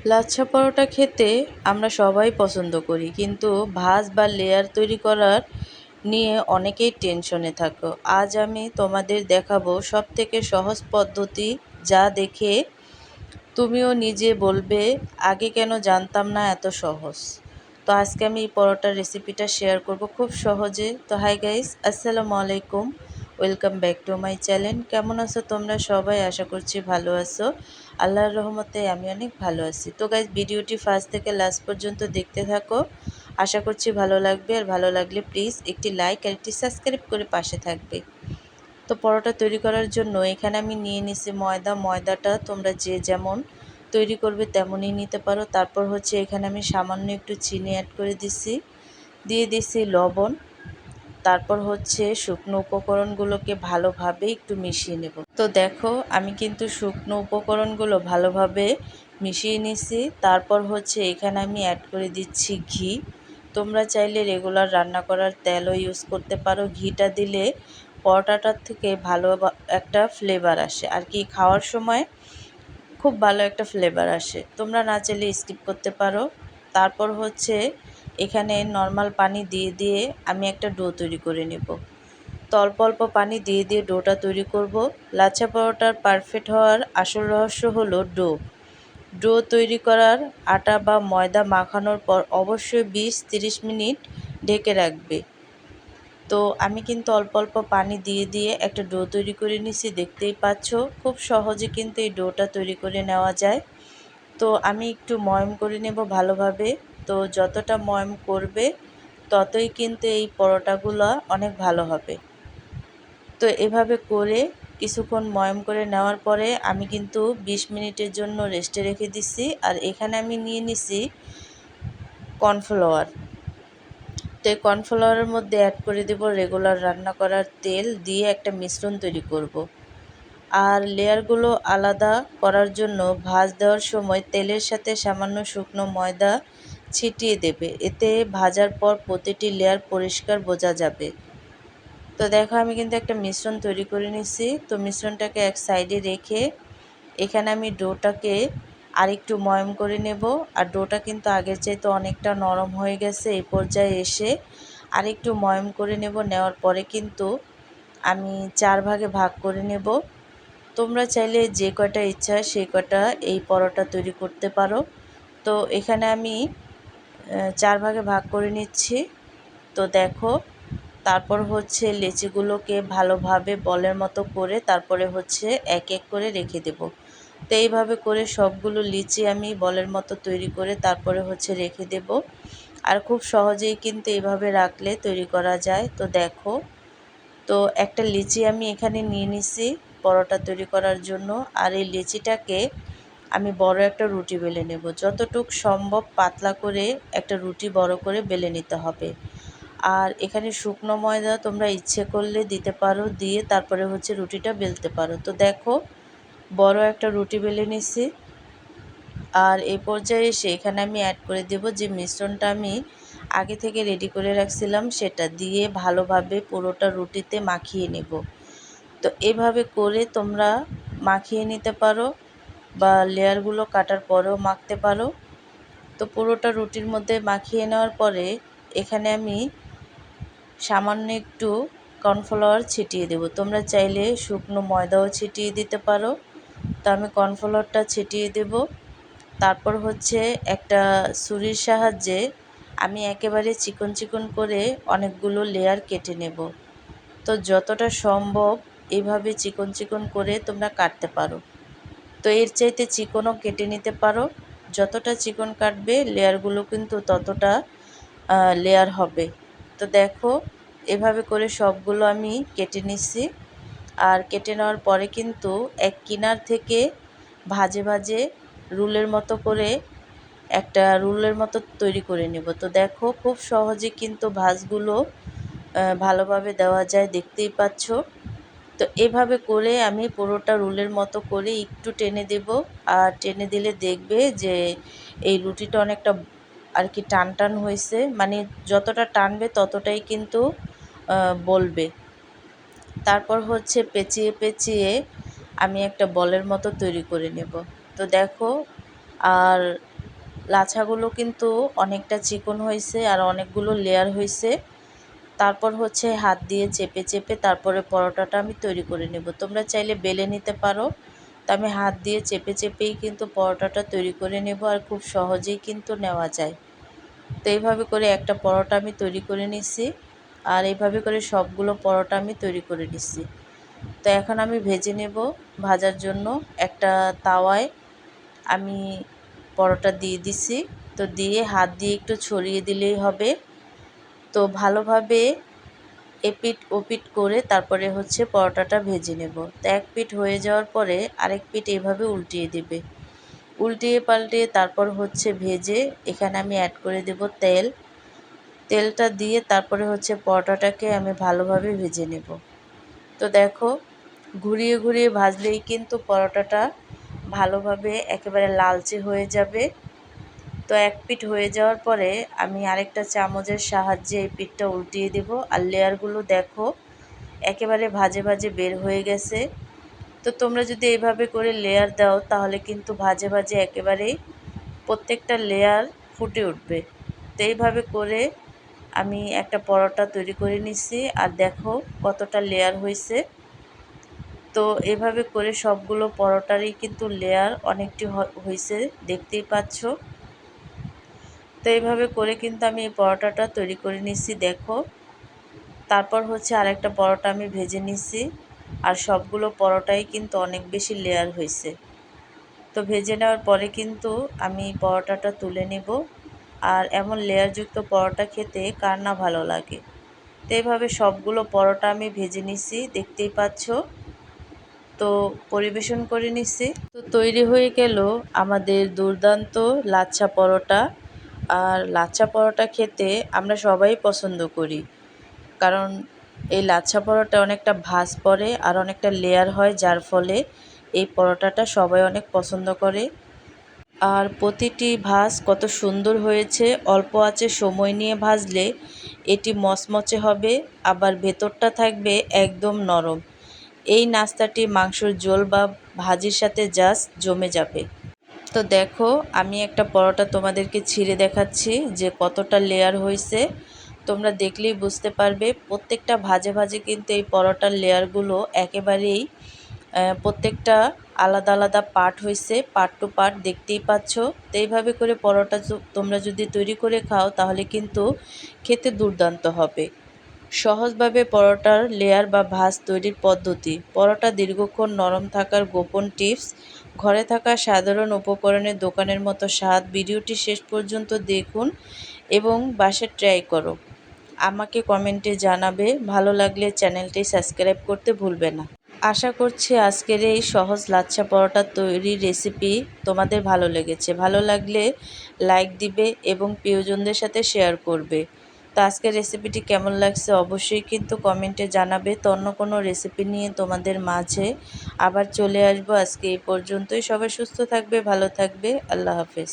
লাচ্ছা পরোটা খেতে আমরা সবাই পছন্দ করি, কিন্তু ভাঁজ বা লেয়ার তৈরি করার নিয়ে অনেকেই টেনশনে থাকো। আজ আমি তোমাদের দেখাবো সবথেকে সহজ পদ্ধতি, যা দেখে তুমিও নিজে বলবে আগে কেন জানতাম না এত সহজ। তো আজকে আমি এই পরোটার রেসিপিটা শেয়ার করব খুব সহজে। তো হাই গাইস, আসসালামু আলাইকুম, welcome back to my channel. কেমন আছো তোমরা সবাই? আশা করছি ভালো আছো। আল্লাহর রহমতে আমি অনেক ভালো আছি। তো গাইস, ভিডিওটি ফার্স্ট থেকে লাস্ট পর্যন্ত দেখতে থাকো, আশা করছি ভালো লাগবে। আর ভালো লাগলে প্লিজ একটি লাইক আর একটি সাবস্ক্রাইব করে পাশে থাকবে। তো পরোটা তৈরি করার জন্য এখানে আমি নিয়ে নিছি ময়দাটা তোমরা যে যেমন তৈরি করবে তেমনই নিতে পারো। তারপর হচ্ছে এখানে আমি সামান্য একটু চিনি অ্যাড করে দিয়ে দিছি লবণ। তারপর হচ্ছে শুকনো উপকরণগুলোকে ভালোভাবে একটু মিশিয়ে নেব। তো দেখো, আমি কিন্তু শুকনো উপকরণগুলো ভালোভাবে মিশিয়ে নিছি। তারপর হচ্ছে এখানে আমি অ্যাড করে দিচ্ছি ঘি। তোমরা চাইলে রেগুলার রান্না করার তেলও ইউজ করতে পারো। ঘিটা দিলে পরোটাটার থেকে ভালো একটা ফ্লেভার আসে, আর কি খাওয়ার সময় খুব ভালো একটা ফ্লেভার আসে। তোমরা না চাইলে স্কিপ করতে পারো। তারপর হচ্ছে এখানে নর্মাল পানি দিয়ে আমি একটা ডো তৈরি করে নেব। তো অল্প অল্প পানি দিয়ে ডোটা তৈরি করব। লাচ্ছা পরোটার পারফেক্ট হওয়ার আসল রহস্য হলো ডো তৈরি করার। আটা বা ময়দা মাখানোর পর অবশ্যই 20-30 মিনিট ঢেকে রাখবে। তো আমি কিন্তু অল্প অল্প পানি দিয়ে একটা ডো তৈরি করে নিছি, দেখতেই পাচ্ছ। খুব সহজে কিন্তু এই ডোটা তৈরি করে নেওয়া যায়। তো আমি একটু ময়ম করে নেব ভালোভাবে। তো যতটা ময়ম করবে ততই কিন্তু এই পরোটাগুলো অনেক ভালো হবে। তো এভাবে করে কিছুক্ষণ ময়ম করে নেওয়ার পরে আমি কিন্তু 20 মিনিটের জন্য রেস্টে রেখে দিছি। আর এখানে আমি নিয়ে নিছি কর্নফ্লাওয়ার। তো এই কর্নফ্লাওয়ারের মধ্যে অ্যাড করে দেব রেগুলার রান্না করার তেল, দিয়ে একটা মিশ্রণ তৈরি করব। আর লেয়ারগুলো আলাদা করার জন্য ভাঁজ দেওয়ার সময় তেলের সাথে সামান্য শুকনো ময়দা ছিটিয়ে দেবে। এতে ভাজার পর প্রতিটি লেয়ার পরিষ্কার বোঝা যাবে। তো দেখো, আমি কিন্তু একটা মিশ্রণ তৈরি করে নিছি। তো মিশ্রণটাকে এক সাইডে রেখে এখানে আমি ডোটাকে আরেকটু ময়ম করে নেব। আর ডোটা কিন্তু আগের চাইতে অনেকটা নরম হয়ে গেছে। এই পর্যায়ে এসে আরেকটু ময়ম করে নেওয়ার পরে কিন্তু আমি 4 ভাগে ভাগ করে নেব। তোমরা চাইলে যে কয়টা ইচ্ছা সেই কয়টা এই পরোটা তৈরি করতে পারো। তো এখানে আমি 4 ভাগে ভাগ করে নিচ্ছি। তো দেখো, তারপর হচ্ছে লেচিগুলোকে ভালোভাবে বলের মতো করে তারপরে হচ্ছে এক এক করে রেখে দেব। তো এইভাবে করে সবগুলো লিচি আমি বলের মতো তৈরি করে তারপরে হচ্ছে রেখে দেব। আর খুব সহজেই কিন্তু এইভাবে রাখলে তৈরি করা যায়। তো দেখো, তো একটা লিচি আমি এখানে নিয়ে নিছি পরোটা তৈরি করার জন্য। আর এই লিচিটাকে আমি বড় একটা রুটি বেলে নেব। যতটুক সম্ভব পাতলা করে একটা রুটি বড় করে বেলে নিতে হবে। আর এখানে শুকনো ময়দা তোমরা ইচ্ছে করলে দিতে পারো, দিয়ে তারপরে হচ্ছে রুটিটা বেলতে পারো। তো দেখো, বড় একটা রুটি বেলে নিছি। আর এই পর্যায়ে এসে এখানে আমি অ্যাড করে দেব যে মিশ্রণটা আমি আগে থেকে রেডি করে রাখছিলাম, সেটা দিয়ে ভালোভাবে পুরোটা রুটিতে মাখিয়ে নেব। তো এভাবে করে তোমরা মাখিয়ে নিতে পারো বা লেয়ারগুলো কাটার পরেও মাখতে পারো। তো পুরোটা রুটির মধ্যে মাখিয়ে নেওয়ার পরে এখানে আমি সামান্য একটু কর্নফ্লাওয়ার ছিটিয়ে দেব। তোমরা চাইলে শুকনো ময়দাও ছিটিয়ে দিতে পারো। তো আমি কর্নফ্লাওয়ারটা ছিটিয়ে দেব। তারপর হচ্ছে একটা ছুরির সাহায্যে আমি একেবারে চিকন চিকন করে অনেকগুলো লেয়ার কেটে নেব। তো যতটা সম্ভব এইভাবে চিকন চিকন করে তোমরা কাটতে পারো। তো এর চাইতে চিকনও কেটে নিতে পারো। যতটা চিকন কাটবে লেয়ারগুলো কিন্তু ততটা লেয়ার হবে। তো দেখো, এভাবে করে সবগুলো আমি কেটে নিচ্ছি। আর কেটে নেওয়ার পরে কিন্তু এক কিনার থেকে ভাজে রুলের মতো করে একটা রুলের মতো তৈরি করে নেব। তো দেখো, খুব সহজে কিন্তু ভাঁজগুলো ভালোভাবে দেওয়া যায়, দেখতেই পাচ্ছ। তো এভাবে করে আমি পুরোটা রুলের মতো করে একটু টেনে দেব। আর টেনে দিলে দেখবে যে এই রুটিটা অনেকটা আর কি টান টান হয়েছে, মানে যতটা টানবে ততটাই কিন্তু বলবে। তারপর হচ্ছে পেঁচিয়ে আমি একটা বলের মতো তৈরি করে নেব। তো দেখো, আর লাচ্ছাগুলো কিন্তু অনেকটা চিকন হয়েছে আর অনেকগুলো লেয়ার হয়েছে। তারপর হচ্ছে হাত দিয়ে চেপে চেপে তারপরে পরোটাটা আমি তৈরি করে নেব। তোমরা চাইলে বেলে নিতে পারো, তো আমি হাত দিয়ে চেপে চেপেই কিন্তু পরোটাটা তৈরি করে নেব আর খুব সহজেই কিন্তু নেওয়া যায়। তো এইভাবে করে একটা পরোটা আমি তৈরি করে নিচ্ছি আর এইভাবে করে সবগুলো পরোটা আমি তৈরি করে নিচ্ছি। তো এখন আমি ভেজে নেব। ভাজার জন্য একটা তাওয়ায় আমি পরোটা দিয়ে দিছি। তো দিয়ে হাত দিয়ে একটু ছড়িয়ে দিলেই হবে। তো ভালোভাবে এপিট ওপিট করে তারপরে হচ্ছে পরোটাটা ভেজে নেব। তো এক পিঠ হয়ে যাওয়ার পরে আরেক পিঠ এইভাবে উল্টিয়ে দেবে। উল্টিয়ে পাল্টিয়ে তারপর হচ্ছে ভেজে এখানে আমি অ্যাড করে দেব তেল। তেলটা দিয়ে তারপরে হচ্ছে পরোটাটাকে আমি ভালোভাবে ভেজে নেব। তো দেখো, ঘুরিয়ে ঘুরিয়ে ভাজলেই কিন্তু পরোটাটা ভালোভাবে একেবারে লালচে হয়ে যাবে। তো এক পিঠ হয়ে যাওয়ার পরে আমি আরেকটা চামচের সাহায্যে এই পিঠটা উল্টিয়ে দেব। আর লেয়ারগুলো দেখো একেবারে ভাজে ভাজে বের হয়ে গেছে। তো তোমরা যদি এইভাবে করে লেয়ার দাও তাহলে কিন্তু ভাজে ভাজে একেবারেই প্রত্যেকটা লেয়ার ফুটে উঠবে। তো এইভাবে করে আমি একটা পরোটা তৈরি করে নিচ্ছি আর দেখো কতটা লেয়ার হয়েছে। তো এভাবে করে সবগুলো পরোটারই কিন্তু লেয়ার অনেকটি হয়েছে, দেখতেই পাচ্ছ। তো এইভাবে করে কিন্তু আমি এই পরোটাটা তৈরি করে নিচ্ছি দেখো। তারপর হচ্ছে আরেকটা পরোটা আমি ভেজে নিচ্ছি আর সবগুলো পরোটাই কিন্তু অনেক বেশি লেয়ার হয়েছে। তো ভেজে নেওয়ার পরে কিন্তু আমি পরোটাটা তুলে নেব। আর এমন লেয়ারযুক্ত পরোটা খেতে কার না ভালো লাগে। তো এইভাবে সবগুলো পরোটা আমি ভেজে নিচ্ছি, দেখতেই পাচ্ছ। তো পরিবেশন করে নিচ্ছি। তো তৈরি হয়ে গেল আমাদের দুর্দান্ত লাচ্ছা পরোটা। আর লাচ্ছা পরোটা খেতে আমরা সবাই পছন্দ করি, কারণ এই লাচ্ছা পরোটা অনেকটা ভাঁজ পড়ে আর অনেকটা লেয়ার হয়, যার ফলে এই পরোটাটা সবাই অনেক পছন্দ করে। আর প্রতিটি ভাঁজ কত সুন্দর হয়েছে। অল্প আঁচে সময় নিয়ে ভাজলে এটি মচমচে হবে, আবার ভেতরটা থাকবে একদম নরম। এই নাস্তাটি মাংসর ঝোল বা ভাজির সাথে জাস্ট জমে যাবে। তো দেখো, আমি একটা পরোটা তোমাদেরকে ছিঁড়ে দেখাচ্ছি যে কতটা লেয়ার হয়েছে। তোমরা দেখলেই বুঝতে পারবে প্রত্যেকটা ভাজে ভাজে কিন্তু এই পরোটার লেয়ারগুলো একেবারেই প্রত্যেকটা আলাদা আলাদা পার্ট হয়েছে, পার্ট টু পার্ট, দেখতেই পাচ্ছ। তো এইভাবে করে পরোটা তোমরা যদি তৈরি করে খাও তাহলে কিন্তু খেতে দুর্দান্ত হবে। সহজভাবে পরোটার লেয়ার বা ভাঁজ তৈরির পদ্ধতি। পরোটা দীর্ঘক্ষণ নরম থাকার গোপন টিপস। ঘরে থাকা সাধারণ উপকরণে দোকানের মতো স্বাদ। ভিডিওটি শেষ পর্যন্ত দেখুন এবং বাসায় ট্রাই করো। আমাকে কমেন্টে জানাবে। ভালো লাগলে চ্যানেলটি সাবস্ক্রাইব করতে ভুলবে না। আশা করছি আজকের এই সহজ লাচ্ছা পরোটা তৈরির রেসিপি তোমাদের ভালো লেগেছে। ভালো লাগলে লাইক দিবে এবং প্রিয়জনদের সাথে শেয়ার করবে। তো আজকের রেসিপিটি কেমন লাগছে অবশ্যই কিন্তু কমেন্টে জানাবে। তো অন্য কোনো রেসিপি নিয়ে তোমাদের মাঝে আবার চলে আসবো। আজকে এই পর্যন্তই। সবাই সুস্থ থাকবে, ভালো থাকবে। আল্লাহ হাফেজ।